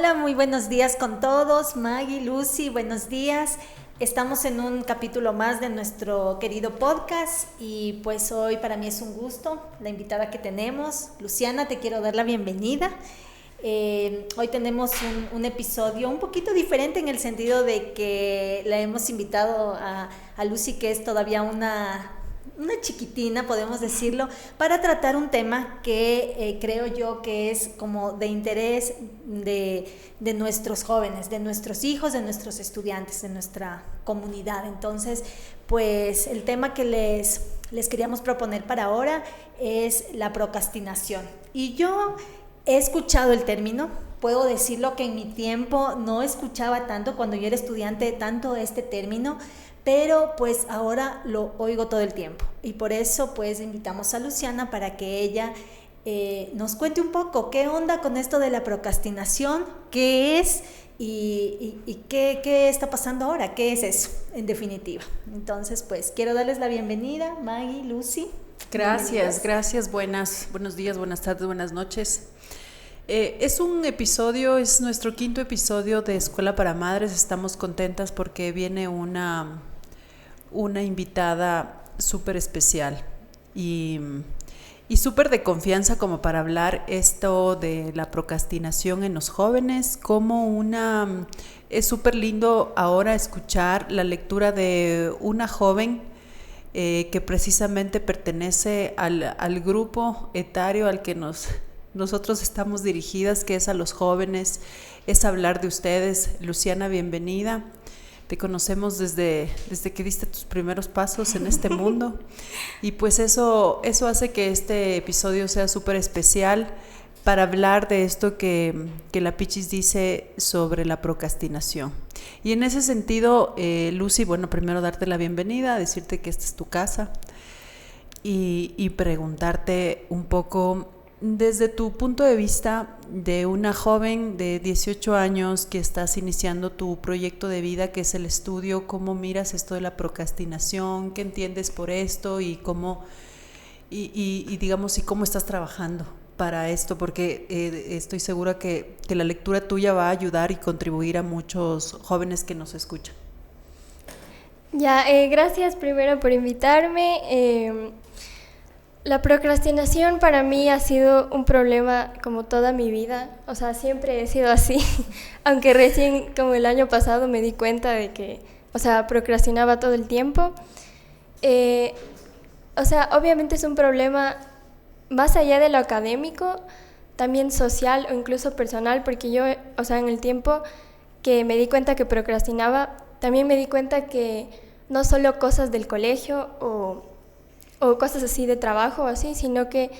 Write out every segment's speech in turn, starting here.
Hola, muy buenos días con todos. Maggie, Lucy, buenos días. Estamos en un capítulo más de nuestro querido podcast y pues hoy para mí es un gusto la invitada que tenemos. Luciana, te quiero dar la bienvenida. Hoy tenemos un episodio un poquito diferente en el sentido de que la hemos invitado a Lucy, que es todavía una chiquitina, podemos decirlo, para tratar un tema que creo yo que es como de interés de nuestros jóvenes, de nuestros hijos, de nuestros estudiantes, de nuestra comunidad. Entonces, pues el tema que les queríamos proponer para ahora es la procrastinación. Y yo he escuchado el término, puedo decirlo que en mi tiempo no escuchaba tanto, cuando yo era estudiante, tanto este término, pero pues ahora lo oigo todo el tiempo y por eso pues invitamos a Luciana para que ella nos cuente un poco qué onda con esto de la procrastinación, qué es y qué está pasando ahora, qué es eso en definitiva. Entonces pues quiero darles la bienvenida, Maggie, Lucy. Gracias, buenos días, buenas tardes, buenas noches. Es nuestro quinto episodio de Escuela para Madres. Estamos contentas porque viene una invitada súper especial y súper de confianza como para hablar esto de la procrastinación en los jóvenes, es súper lindo ahora escuchar la lectura de una joven que precisamente pertenece al grupo etario al que nosotros estamos dirigidas, que es a los jóvenes, es hablar de ustedes. Luciana, bienvenida. Te conocemos desde que diste tus primeros pasos en este mundo y pues eso hace que este episodio sea súper especial para hablar de esto que la Pichis dice sobre la procrastinación. Y en ese sentido, Lucy, bueno, primero darte la bienvenida, decirte que esta es tu casa y preguntarte un poco desde tu punto de vista de una joven de 18 años que estás iniciando tu proyecto de vida, que es el estudio. ¿Cómo miras esto de la procrastinación? ¿Qué entiendes por esto? Y cómo estás trabajando para esto, porque estoy segura que la lectura tuya va a ayudar y contribuir a muchos jóvenes que nos escuchan. Gracias primero por invitarme. La procrastinación para mí ha sido un problema como toda mi vida, o sea, siempre he sido así, aunque recién como el año pasado me di cuenta de que, o sea, procrastinaba todo el tiempo. Obviamente es un problema más allá de lo académico, también social o incluso personal, porque yo, o sea, en el tiempo que me di cuenta que procrastinaba, también me di cuenta que no solo cosas del colegio o cosas así de trabajo o así, sino que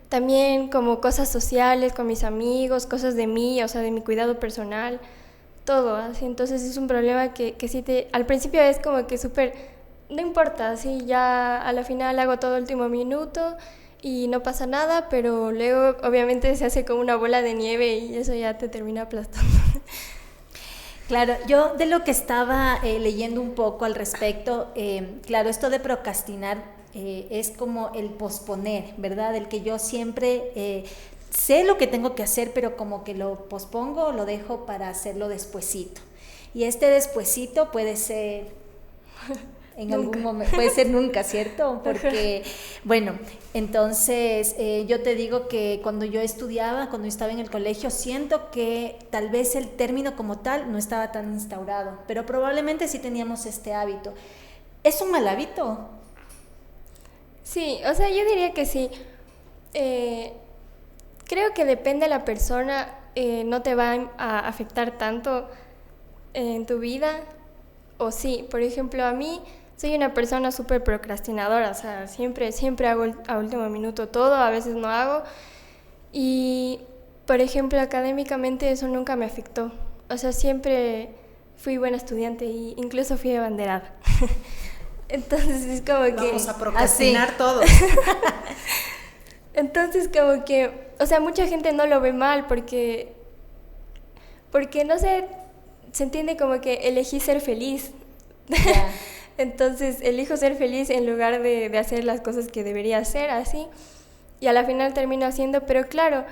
también como cosas sociales con mis amigos, cosas de mí, o sea, de mi cuidado personal, todo así. Entonces es un problema que sí al principio es como que súper, no importa, así ya a la final hago todo el último minuto y no pasa nada, pero luego obviamente se hace como una bola de nieve y eso ya te termina aplastando. Claro, yo de lo que estaba leyendo un poco al respecto, claro, esto de procrastinar es como el posponer, ¿verdad? El que yo siempre sé lo que tengo que hacer, pero como que lo pospongo, lo dejo para hacerlo despuesito. Y este despuesito puede ser en algún momento, puede ser nunca, ¿cierto? Porque, bueno, entonces yo te digo que cuando yo estudiaba, cuando yo estaba en el colegio, siento que tal vez el término como tal no estaba tan instaurado, pero probablemente sí teníamos este hábito. ¿Es un mal hábito? Sí, o sea, yo diría que sí. Creo que depende de la persona, no te va a afectar tanto en tu vida, o sí. Por ejemplo, a mí soy una persona súper procrastinadora, o sea, siempre hago a último minuto todo, a veces no hago. Y, por ejemplo, académicamente eso nunca me afectó. O sea, siempre fui buena estudiante e incluso fui abanderada. Entonces es como que... Vamos a procrastinar todos. Entonces como que, o sea, mucha gente no lo ve mal porque no sé, se entiende como que elegí ser feliz. Yeah. Entonces elijo ser feliz en lugar de hacer las cosas que debería hacer así. Y a la final termino haciendo, pero claro,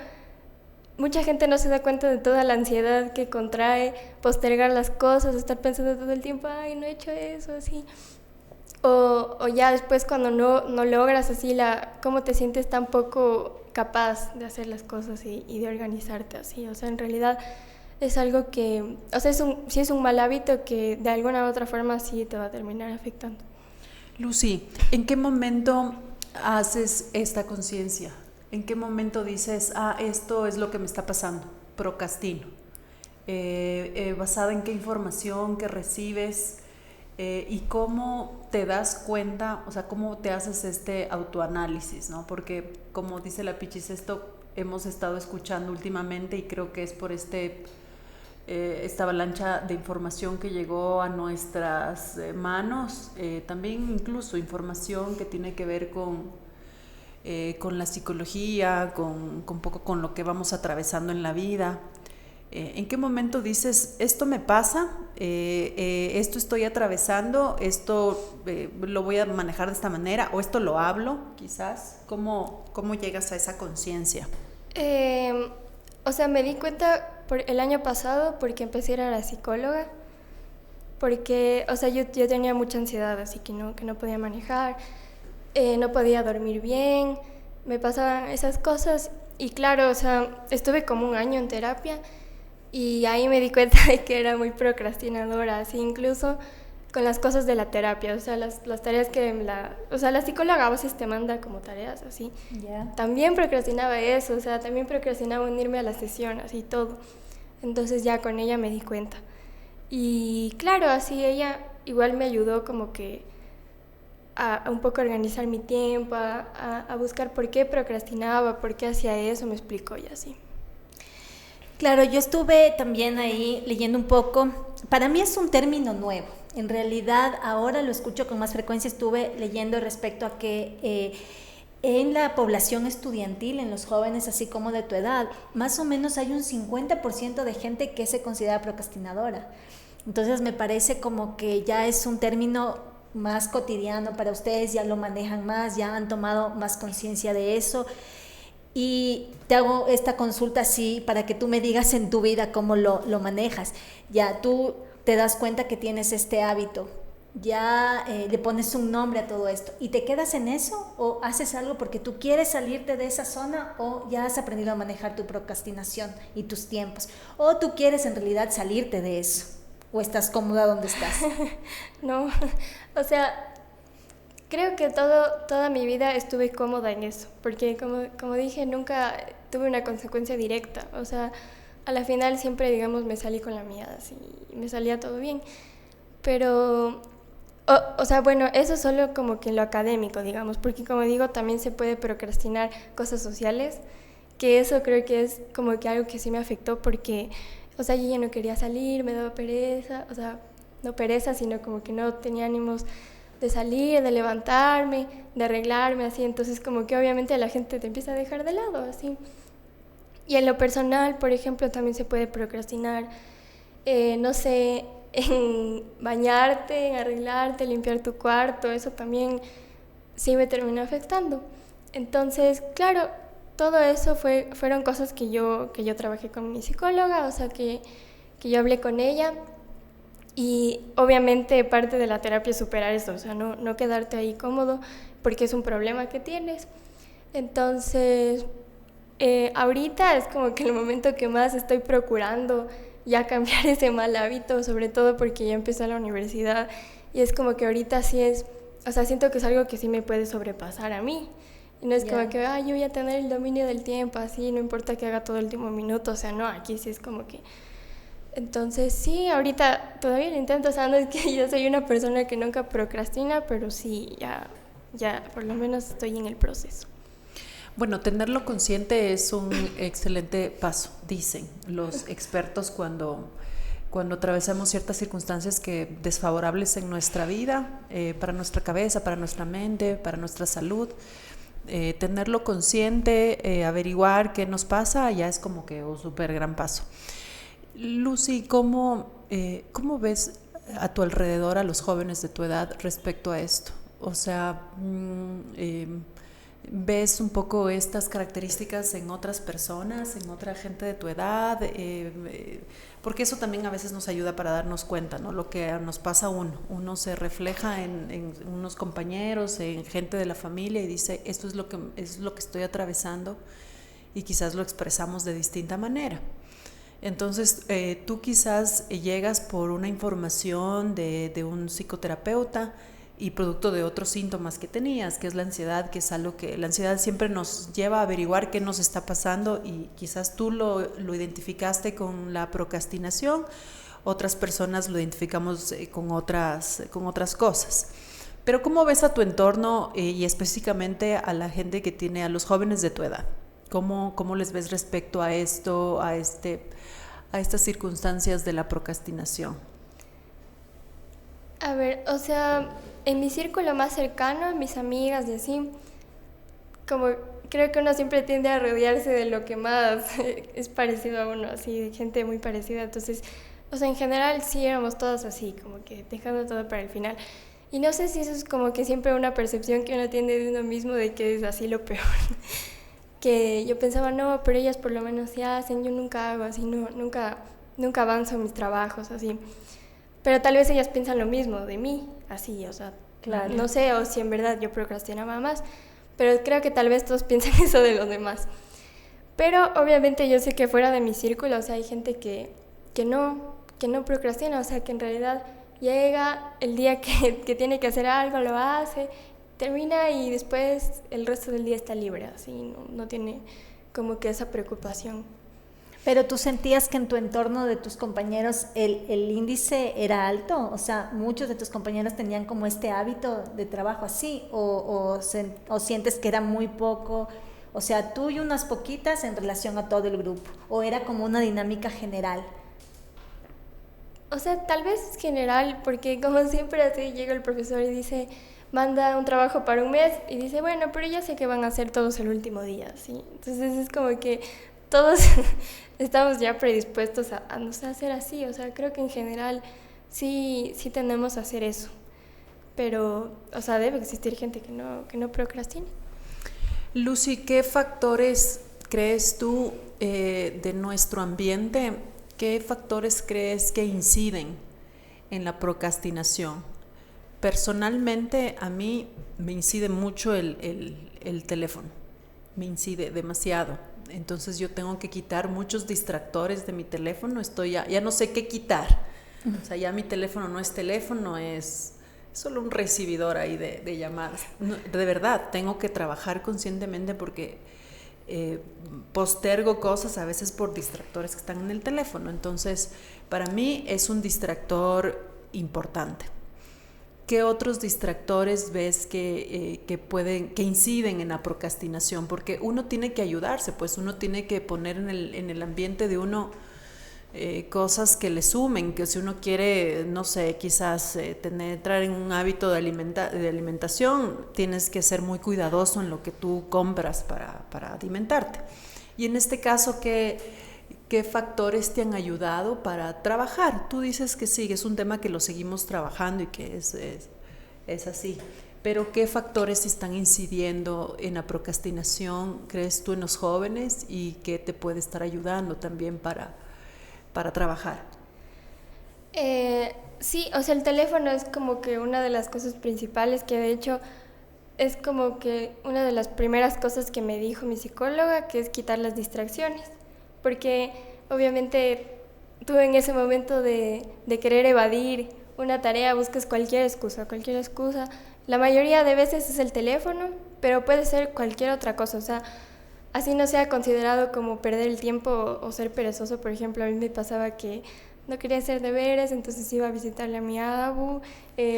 mucha gente no se da cuenta de toda la ansiedad que contrae postergar las cosas, estar pensando todo el tiempo, ay, no he hecho eso, así. O ya después cuando no logras así, cómo te sientes tan poco capaz de hacer las cosas y de organizarte así. O sea, en realidad es algo que, o sea, sí es un mal hábito que de alguna u otra forma sí te va a terminar afectando. Lucy, ¿en qué momento haces esta conciencia? ¿En qué momento dices, esto es lo que me está pasando, procrastino? ¿Basada en qué información que recibes? ¿Y cómo te das cuenta, o sea, cómo te haces este autoanálisis, ¿no? Porque, como dice la Pichis, esto hemos estado escuchando últimamente y creo que es por esta avalancha de información que llegó a nuestras manos, también incluso información que tiene que ver con la psicología, con poco con lo que vamos atravesando en la vida. ¿En qué momento dices, esto me pasa, esto estoy atravesando, esto lo voy a manejar de esta manera, o esto lo hablo, quizás? ¿Cómo llegas a esa conciencia? O sea, me di cuenta el año pasado porque empecé a ir a la psicóloga, porque, o sea, yo tenía mucha ansiedad, así que no podía manejar, no podía dormir bien, me pasaban esas cosas y claro, o sea, estuve como un año en terapia y ahí me di cuenta de que era muy procrastinadora, así incluso con las cosas de la terapia, o sea, las tareas que la psicóloga a veces te manda como tareas así. Yeah. También procrastinaba eso, o sea, también procrastinaba unirme a la sesión, así todo. Entonces ya con ella me di cuenta. Y claro, así ella igual me ayudó como que a un poco organizar mi tiempo, a buscar por qué procrastinaba, por qué hacía eso, me explicó y así. Claro, yo estuve también ahí leyendo un poco. Para mí es un término nuevo. En realidad ahora lo escucho con más frecuencia. Estuve leyendo respecto a que en la población estudiantil, en los jóvenes así como de tu edad, más o menos hay un 50% de gente que se considera procrastinadora. Entonces me parece como que ya es un término más cotidiano para ustedes, ya lo manejan más, ya han tomado más conciencia de eso. Y te hago esta consulta así para que tú me digas en tu vida cómo lo manejas. Ya tú te das cuenta que tienes este hábito, ya le pones un nombre a todo esto y te quedas en eso, o haces algo porque tú quieres salirte de esa zona, o ya has aprendido a manejar tu procrastinación y tus tiempos, o tú quieres en realidad salirte de eso, o estás cómoda donde estás. No, o sea, creo que toda mi vida estuve cómoda en eso, porque como dije, nunca tuve una consecuencia directa. O sea, a la final siempre, digamos, me salí con la mía, así, me salía todo bien. Pero, o sea, bueno, eso solo como que en lo académico, digamos, porque como digo, también se puede procrastinar cosas sociales, que eso creo que es como que algo que sí me afectó, porque, o sea, yo ya no quería salir, me daba pereza, o sea, no pereza, sino como que no tenía ánimos de salir, de levantarme, de arreglarme, así. Entonces como que obviamente la gente te empieza a dejar de lado, así. Y en lo personal, por ejemplo, también se puede procrastinar, no sé, en bañarte, en arreglarte, limpiar tu cuarto, eso también sí me terminó afectando. Entonces, claro, todo eso fueron cosas que yo trabajé con mi psicóloga, o sea, que yo hablé con ella. Y obviamente parte de la terapia es superar eso, o sea, no quedarte ahí cómodo porque es un problema que tienes. Entonces, ahorita es como que el momento que más estoy procurando ya cambiar ese mal hábito, sobre todo porque ya empecé la universidad y es como que ahorita sí es, o sea, siento que es algo que sí me puede sobrepasar a mí. Y no es como que, yo voy a tener el dominio del tiempo, así, no importa que haga todo el último minuto, o sea, no, aquí sí es como que... Entonces sí, ahorita todavía lo intento, o sea, no es que yo soy una persona que nunca procrastina, pero sí, ya por lo menos estoy en el proceso. Bueno, tenerlo consciente es un excelente paso, dicen los expertos cuando atravesamos ciertas circunstancias desfavorables en nuestra vida, para nuestra cabeza, para nuestra mente, para nuestra salud. Tenerlo consciente, averiguar qué nos pasa, ya es como que un súper gran paso. Lucy, ¿cómo ves a tu alrededor a los jóvenes de tu edad respecto a esto? O sea, ves un poco estas características en otras personas, en otra gente de tu edad? Porque eso también a veces nos ayuda para darnos cuenta, ¿no? Lo que nos pasa a uno. Uno se refleja en unos compañeros, en gente de la familia y dice, esto es lo que estoy atravesando, y quizás lo expresamos de distinta manera. Entonces, tú quizás llegas por una información de un psicoterapeuta y producto de otros síntomas que tenías, que es la ansiedad, que es algo que la ansiedad siempre nos lleva a averiguar qué nos está pasando, y quizás tú lo identificaste con la procrastinación, otras personas lo identificamos con otras cosas. Pero ¿cómo ves a tu entorno y específicamente a la gente que tiene, a los jóvenes de tu edad? ¿Cómo les ves respecto a esto, a estas circunstancias de la procrastinación? A ver, o sea, en mi círculo más cercano, mis amigas y así, como creo que uno siempre tiende a rodearse de lo que más es parecido a uno, así, de gente muy parecida. Entonces, o sea, en general sí éramos todas así, como que dejando todo para el final. Y no sé si eso es como que siempre una percepción que uno tiene de uno mismo de que es así lo peor. Que yo pensaba, no, pero ellas por lo menos sí hacen, yo nunca hago así, no, nunca avanzo en mis trabajos, así. Pero tal vez ellas piensan lo mismo de mí, así, o sea, Claro. no sé, o si en verdad yo procrastinaba más, pero creo que tal vez todos piensan eso de los demás. Pero obviamente yo sé que fuera de mi círculo, o sea, hay gente que no procrastina, o sea, que en realidad llega el día que tiene que hacer algo, lo hace, termina y después el resto del día está libre, así, no tiene como que esa preocupación. Pero tú sentías que en tu entorno de tus compañeros el índice era alto, o sea, muchos de tus compañeros tenían como este hábito de trabajo así, o sientes que era muy poco, o sea, tú y unas poquitas en relación a todo el grupo, o era como una dinámica general. O sea, tal vez es general, porque como siempre así llega el profesor y dice, manda un trabajo para un mes y dice, bueno, pero ya sé que van a hacer todos el último día, ¿sí? Entonces es como que todos estamos ya predispuestos a no sé, hacer así, o sea, creo que en general sí tendemos a hacer eso, pero, o sea, debe existir gente que no procrastine. Lucy, ¿qué factores crees tú de nuestro ambiente, qué factores crees que inciden en la procrastinación? Personalmente, a mí me incide mucho el teléfono, me incide demasiado. Entonces yo tengo que quitar muchos distractores de mi teléfono, ya no sé qué quitar. O sea, ya mi teléfono no es teléfono, es solo un recibidor ahí de llamadas. No, de verdad, tengo que trabajar conscientemente porque postergo cosas a veces por distractores que están en el teléfono. Entonces, para mí es un distractor importante. ¿Qué otros distractores ves que inciden en la procrastinación? Porque uno tiene que ayudarse, pues uno tiene que poner en el ambiente de uno cosas que le sumen, que si uno quiere, no sé, quizás entrar en un hábito de alimentación, tienes que ser muy cuidadoso en lo que tú compras para alimentarte. Y en este caso, ¿qué factores te han ayudado para trabajar? Tú dices que sí, es un tema que lo seguimos trabajando y que es así, pero ¿qué factores están incidiendo en la procrastinación, crees tú, en los jóvenes, y qué te puede estar ayudando también para trabajar? Sí, o sea, el teléfono es como que una de las cosas principales, que de hecho es como que una de las primeras cosas que me dijo mi psicóloga, que es quitar las distracciones, porque obviamente tú en ese momento de querer evadir una tarea buscas cualquier excusa. La mayoría de veces es el teléfono, pero puede ser cualquier otra cosa, o sea, así no sea considerado como perder el tiempo o ser perezoso. Por ejemplo, a mí me pasaba que no quería hacer deberes, entonces iba a visitarle a mi abu,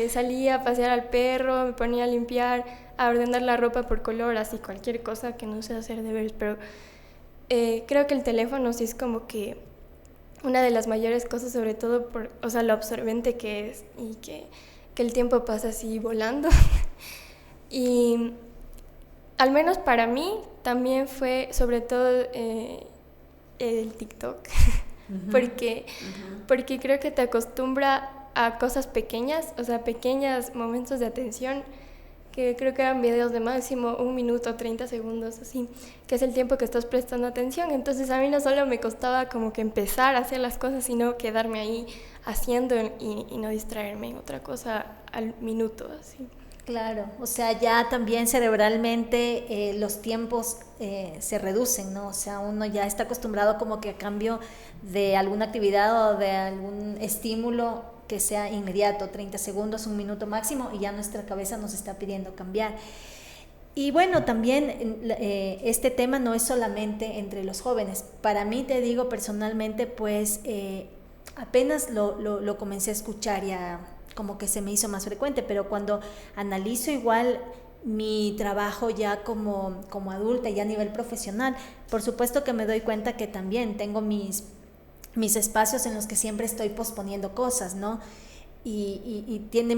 salía a pasear al perro, me ponía a limpiar, a ordenar la ropa por color, así cualquier cosa que no sea hacer deberes. Pero creo que el teléfono sí es como que una de las mayores cosas, sobre todo por, o sea, lo absorbente que es y que el tiempo pasa así volando. Y al menos para mí también fue sobre todo el TikTok, porque creo que te acostumbra a cosas pequeñas, o sea, pequeños momentos de atención que creo que eran videos de máximo 1 minuto, 30 segundos, así, que es el tiempo que estás prestando atención. Entonces a mí no solo me costaba como que empezar a hacer las cosas, sino quedarme ahí haciendo y no distraerme en otra cosa al minuto, así. Claro, o sea, ya también cerebralmente los tiempos se reducen, ¿no? O sea, uno ya está acostumbrado como que a cambio de alguna actividad o de algún estímulo que sea inmediato, 30 segundos, 1 minuto máximo, y ya nuestra cabeza nos está pidiendo cambiar. Y bueno, también este tema no es solamente entre los jóvenes. Para mí, te digo personalmente, pues apenas lo comencé a escuchar, ya como que se me hizo más frecuente, pero cuando analizo igual mi trabajo ya como adulta, ya a nivel profesional, por supuesto que me doy cuenta que también tengo mis espacios en los que siempre estoy posponiendo cosas, ¿no? Y tiene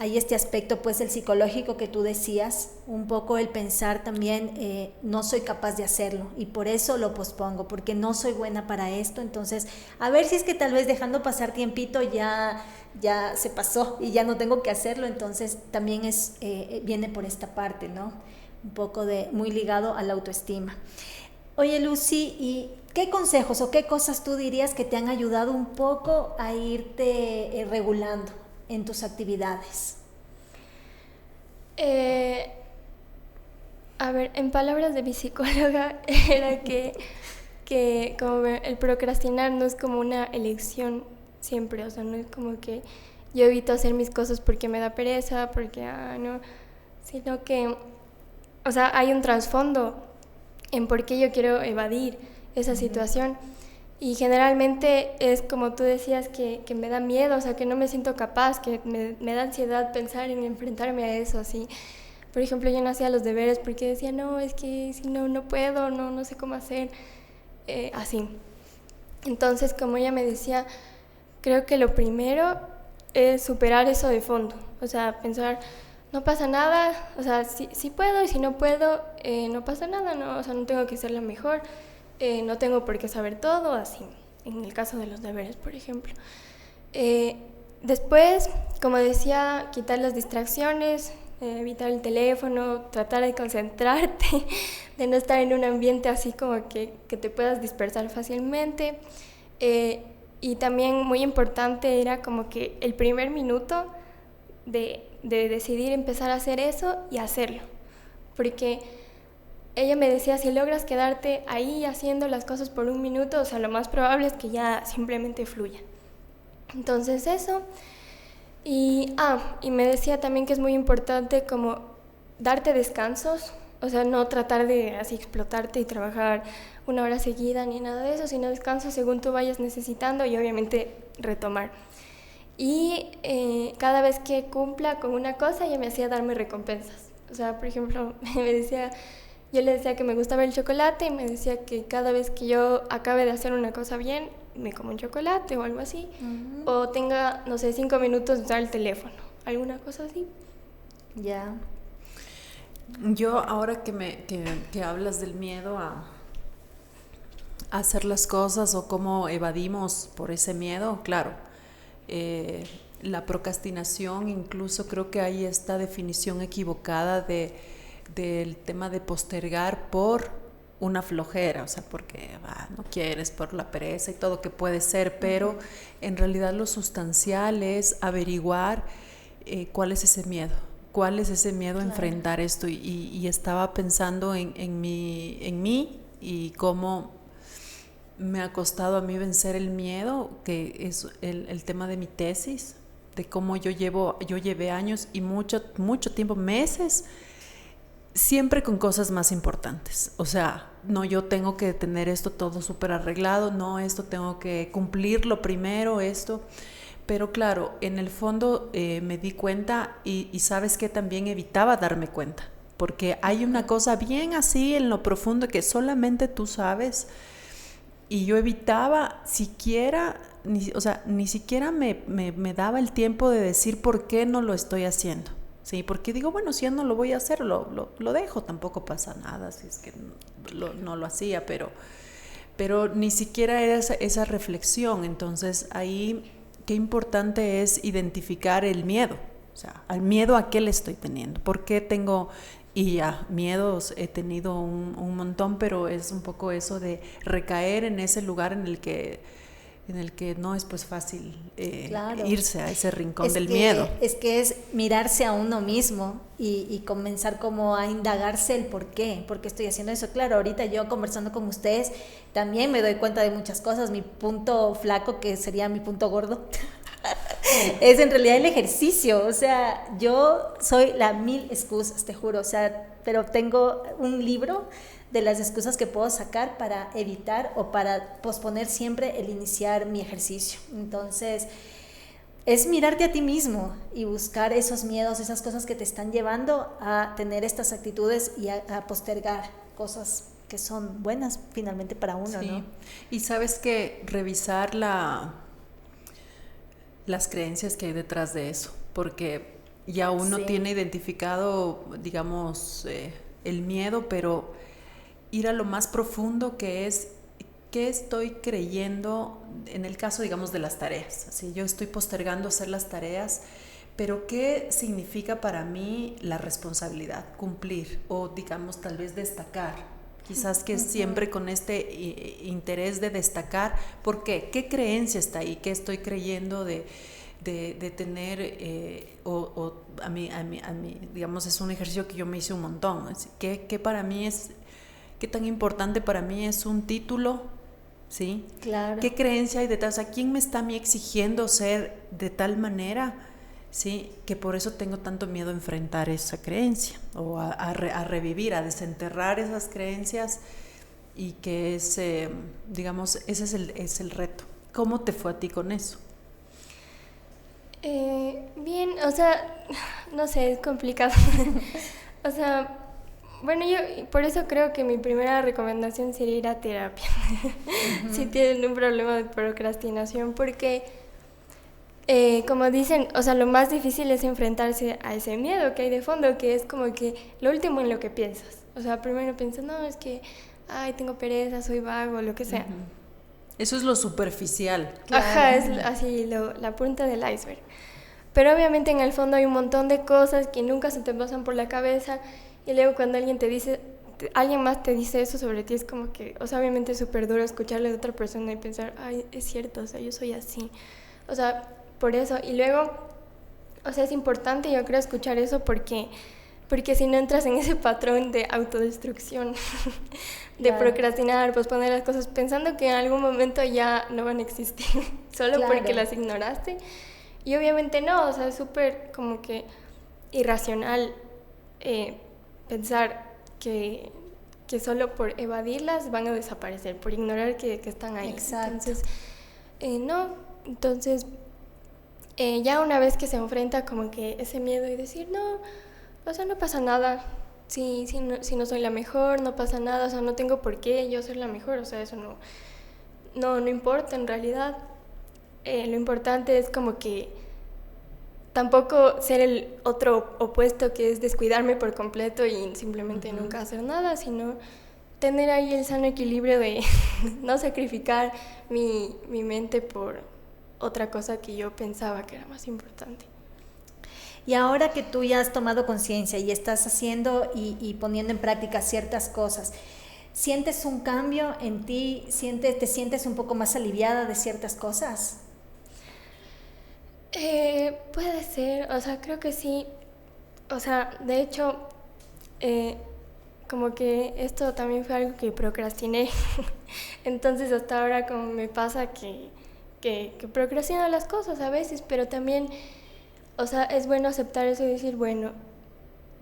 hay este aspecto pues el psicológico que tú decías, un poco el pensar también no soy capaz de hacerlo y por eso lo pospongo, porque no soy buena para esto. Entonces a ver si es que tal vez dejando pasar tiempito ya se pasó y ya no tengo que hacerlo. Entonces también viene por esta parte, ¿no? Un poco muy ligado a la autoestima. Oye, Lucy, ¿y qué consejos o qué cosas tú dirías que te han ayudado un poco a irte regulando en tus actividades? A ver, en palabras de mi psicóloga era que como el procrastinar no es como una elección siempre, o sea, no es como que yo evito hacer mis cosas porque me da pereza, porque no, sino que, o sea, hay un trasfondo en por qué yo quiero evadir esa situación. Y generalmente es como tú decías, que me da miedo, o sea, que no me siento capaz, que me da ansiedad pensar en enfrentarme a eso, así. Por ejemplo, yo no hacía los deberes porque decía, no, es que si no puedo, no sé cómo hacer, así. Entonces, como ella me decía, creo que lo primero es superar eso de fondo, o sea, pensar, no pasa nada, o sea, si puedo y si no puedo, no pasa nada, no, o sea, no tengo que ser la mejor, no tengo por qué saber todo, así, en el caso de los deberes, por ejemplo. Después, como decía, quitar las distracciones, evitar el teléfono, tratar de concentrarte, de no estar en un ambiente así como que te puedas dispersar fácilmente. Y también muy importante era como que el primer minuto de decidir empezar a hacer eso y hacerlo, porque ella me decía, si logras quedarte ahí haciendo las cosas por 1 minuto, o sea, lo más probable es que ya simplemente fluya. Entonces eso, y me decía también que es muy importante como darte descansos, o sea, no tratar de así explotarte y trabajar 1 hora seguida ni nada de eso, sino descansos según tú vayas necesitando y obviamente retomar. Y cada vez que cumpla con una cosa, ella me hacía darme recompensas. O sea, por ejemplo, yo le decía que me gustaba el chocolate y me decía que cada vez que yo acabe de hacer una cosa bien, me como un chocolate o algo así. Uh-huh. O tenga, no sé, 5 minutos de usar el teléfono, alguna cosa así. Ya. Yo ahora que hablas del miedo a hacer las cosas o cómo evadimos por ese miedo, claro. La procrastinación, incluso creo que hay esta definición equivocada del tema de postergar por una flojera, o sea, porque no quieres, por la pereza y todo, que puede ser, pero en realidad lo sustancial es averiguar cuál es ese miedo a enfrentar esto, y estaba pensando en mí y cómo me ha costado a mí vencer el miedo, que es el tema de mi tesis, de cómo yo llevé años y mucho tiempo, meses, siempre con cosas más importantes. O sea, no, yo tengo que tener esto todo súper arreglado, no, esto tengo que cumplirlo primero, esto. Pero claro, en el fondo me di cuenta y sabes que también evitaba darme cuenta, porque hay una cosa bien así en lo profundo que solamente tú sabes. Y yo evitaba ni siquiera me daba el tiempo de decir por qué no lo estoy haciendo, ¿sí? Porque digo, bueno, si ya no lo voy a hacer, lo dejo, tampoco pasa nada, si es que no lo hacía, pero ni siquiera era esa reflexión. Entonces ahí, qué importante es identificar el miedo, O sea, al miedo a qué le estoy teniendo, por qué tengo, y ya, miedos he tenido un montón, pero es un poco eso de recaer en ese lugar en el que no es pues fácil Claro. irse a ese rincón del miedo. Es que es mirarse a uno mismo y comenzar como a indagarse el por qué estoy haciendo eso. Claro, ahorita yo conversando con ustedes también me doy cuenta de muchas cosas. Mi punto flaco, que sería mi punto gordo, es en realidad el ejercicio. O sea, yo soy la mil excusas, te juro. O sea, pero tengo un libro de las excusas que puedo sacar para evitar o para posponer siempre el iniciar mi ejercicio. Entonces, es mirarte a ti mismo y buscar esos miedos, esas cosas que te están llevando a tener estas actitudes y a postergar cosas que son buenas finalmente para uno, Sí. ¿no? Y sabes que revisar las creencias que hay detrás de eso, porque ya uno Sí. tiene identificado, digamos, el miedo, pero ir a lo más profundo, que es qué estoy creyendo en el caso, digamos, de las tareas. Así, yo estoy postergando hacer las tareas, pero qué significa para mí la responsabilidad, cumplir o, digamos, tal vez destacar. Quizás que siempre con este interés de destacar. ¿Por qué? ¿Qué creencia está ahí? ¿Qué estoy creyendo de tener? A mí, digamos, es un ejercicio que yo me hice un montón. ¿Qué para mí es, qué tan importante para mí es un título? ¿Sí? Claro. ¿Qué creencia hay detrás? ¿A quién me está a mí exigiendo ser de tal manera? Sí, que por eso tengo tanto miedo a enfrentar esa creencia o a revivir, a desenterrar esas creencias, y que es, digamos, ese es el reto. ¿Cómo te fue a ti con eso? Bien, o sea, no sé, es complicado. O sea, bueno, yo por eso creo que mi primera recomendación sería ir a terapia. Si tienen un problema de procrastinación, porque como dicen, o sea, lo más difícil es enfrentarse a ese miedo que hay de fondo, que es como que lo último en lo que piensas. O sea, primero piensas, no, es que, ay, tengo pereza, soy vago, lo que sea. Eso es lo superficial. Claro. Ajá, es así la punta del iceberg. Pero obviamente en el fondo hay un montón de cosas que nunca se te pasan por la cabeza, y luego cuando alguien te dice, alguien más te dice eso sobre ti, es como que, o sea, obviamente es súper duro escucharle de otra persona y pensar, ay, es cierto, o sea, yo soy así. O sea, por eso. Y luego, o sea, es importante, yo creo, escuchar eso porque si no entras en ese patrón de autodestrucción, de Claro. procrastinar, posponer las cosas pensando que en algún momento ya no van a existir, solo Claro. porque las ignoraste. Y obviamente no, o sea, es súper como que irracional pensar que solo por evadirlas van a desaparecer, por ignorar que están ahí. Exacto. Entonces, no, entonces ya una vez que se enfrenta como que ese miedo y decir, no, o sea, no pasa nada, si no soy la mejor, no pasa nada, o sea, no tengo por qué yo ser la mejor, o sea, eso no importa en realidad. Lo importante es como que tampoco ser el otro opuesto, que es descuidarme por completo y simplemente nunca hacer nada, sino tener ahí el sano equilibrio de no sacrificar mi mente por otra cosa que yo pensaba que era más importante. Y ahora que tú ya has tomado conciencia y estás haciendo y poniendo en práctica ciertas cosas, ¿sientes un cambio en ti? ¿Te sientes un poco más aliviada de ciertas cosas? Puede ser, o sea, creo que sí. O sea, de hecho, como que esto también fue algo que procrastiné. Entonces hasta ahora como me pasa que procrastino las cosas a veces, pero también, o sea, es bueno aceptar eso y decir, bueno,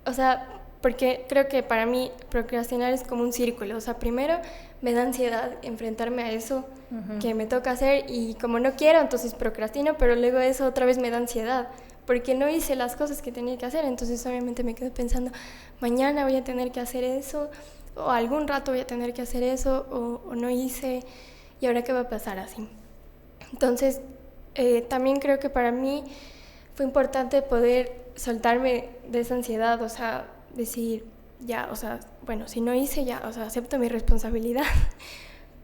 o sea, porque creo que para mí procrastinar es como un círculo. O sea, primero me da ansiedad enfrentarme a eso que me toca hacer, y como no quiero, entonces procrastino, pero luego eso otra vez me da ansiedad porque no hice las cosas que tenía que hacer. Entonces obviamente me quedo pensando, mañana voy a tener que hacer eso, o algún rato voy a tener que hacer eso, o no hice, y ahora qué va a pasar así. Entonces también creo que para mí fue importante poder soltarme de esa ansiedad, o sea, decir, ya, o sea, bueno, si no hice, ya, o sea, acepto mi responsabilidad,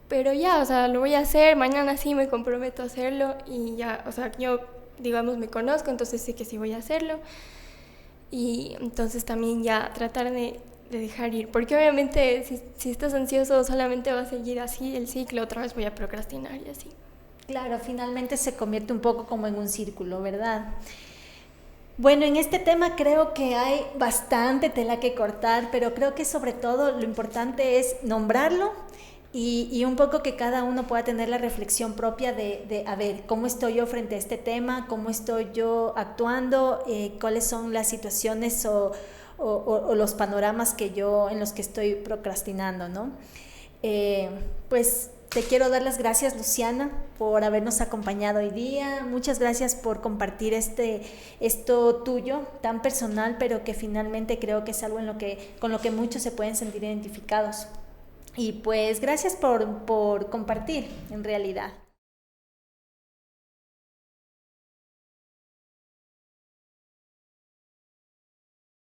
pero ya, o sea, lo voy a hacer, mañana sí me comprometo a hacerlo, y ya, o sea, yo digamos, me conozco, entonces sé que sí voy a hacerlo. Y entonces también ya tratar de dejar ir, porque obviamente si estás ansioso solamente va a seguir así el ciclo, otra vez voy a procrastinar y así. Claro, finalmente se convierte un poco como en un círculo, ¿verdad? Bueno, en este tema creo que hay bastante tela que cortar, pero creo que sobre todo lo importante es nombrarlo y un poco que cada uno pueda tener la reflexión propia de a ver, ¿cómo estoy yo frente a este tema? ¿Cómo estoy yo actuando? ¿Cuáles son las situaciones o los panoramas en los que estoy procrastinando, ¿no? Pues te quiero dar las gracias, Luciana, por habernos acompañado hoy día. Muchas gracias por compartir esto tuyo, tan personal, pero que finalmente creo que es algo con lo que muchos se pueden sentir identificados. Y pues gracias por compartir, en realidad.